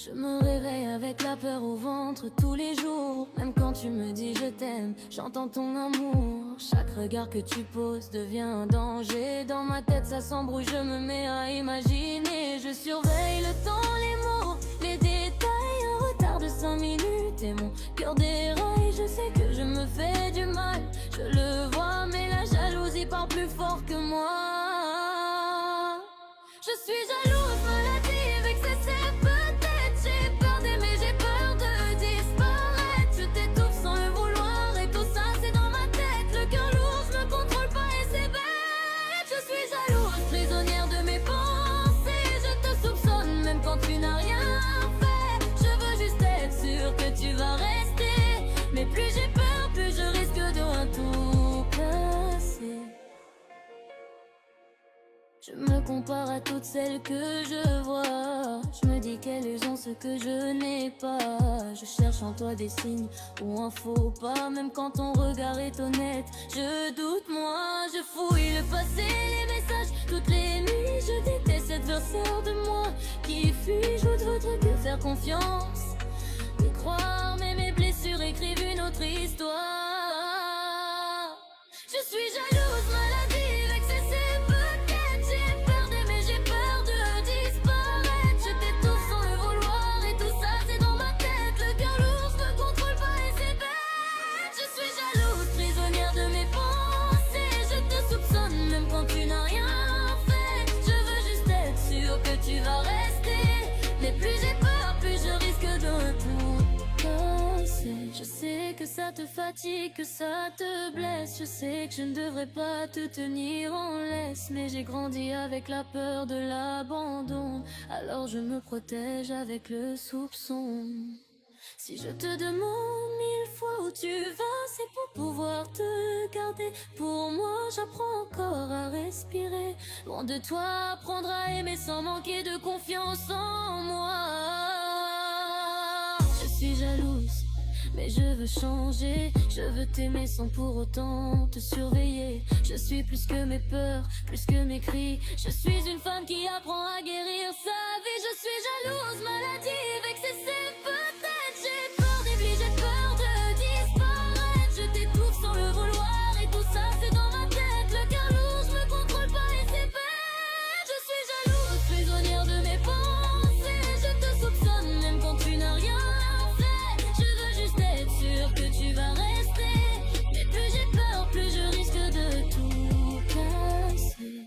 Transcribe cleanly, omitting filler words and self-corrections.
Je me réveille avec la peur au ventre tous les jours. Même quand tu me dis je t'aime, j'entends ton amour. Chaque regard que tu poses devient un danger. Dans ma tête ça s'embrouille, je me mets à imaginer. Je surveille le temps, les mots, les détails. Un retard de 5 minutes et mon cœur déraille. Je sais que je me fais du mal, je le vois, mais la jalousie parle plus fort que moi. Je suis jalouse, maladive, excessive peut-être. J'ai peur d'aimer, j'ai peur de disparaître. Je t'étouffe sans le vouloir et tout ça c'est dans ma tête. Le cœur lourd, je me contrôle pas et c'est bête. Je suis jalouse, prisonnière de mes pensées. Je te soupçonne même quand tu n'as rien fait. Je veux juste être sûre que tu vas rester. Mais plus j'ai peur, plus je risque de tout casser. Je me compare à toutes celles que je vois. Je me dis qu'elles ont ce que je n'ai pas. Je cherche en toi des signes ou un faux pas. Même quand ton regard est honnête, je doute moi. Je fouille le passé, les messages, toutes les nuits. Je déteste cette version de moi qui fuit. Je voudrais que faire confiance et croire, mais mes blessures écrivent une autre histoire. Je suis jalouse, maladive, excessive peut-être. J'ai peur d'aimer, j'ai peur de disparaître. Je t'étouffe sans le vouloir et tout ça c'est dans ma tête. Le cœur lourd, je me contrôle pas et c'est bête. Je suis jalouse, prisonnière de mes pensées. Je te soupçonne même quand tu n'as rien fait. Je veux juste être sûre que tu vas rester. Mais plus j'ai peur, plus je risque de tout casser. Je sais que ça te fatigue, que ça te blesse. Je sais que je ne devrais pas te tenir en laisse. Mais j'ai grandi avec la peur de l'abandon. Alors je me protège avec le soupçon. Si je te demande 1000 fois où tu vas, c'est pour pouvoir te garder. Pour moi, j'apprends encore à respirer. Loin de toi, apprendre à aimer sans manquer de confiance en moi. Je suis jalouse, mais je veux changer. Je veux t'aimer sans pour autant te surveiller. Je suis plus que mes peurs, plus que mes cris. Je suis une femme qui apprend à guérir sa vie. Je suis jalouse, maladive, excessive peut-être. J'ai peur d'oubli, j'ai peur de disparaître. Je t'étouffe sans le vouloir et tout ça c'est dans ma tête. Le cœur lourd, je me contrôle pas et c'est bête. Je suis jalouse, prisonnière de mes pensées. Je te soupçonne même quand tu n'as rien fait. Je veux juste être sûre que tu vas rester. Mais plus j'ai peur, plus je risque de tout casser.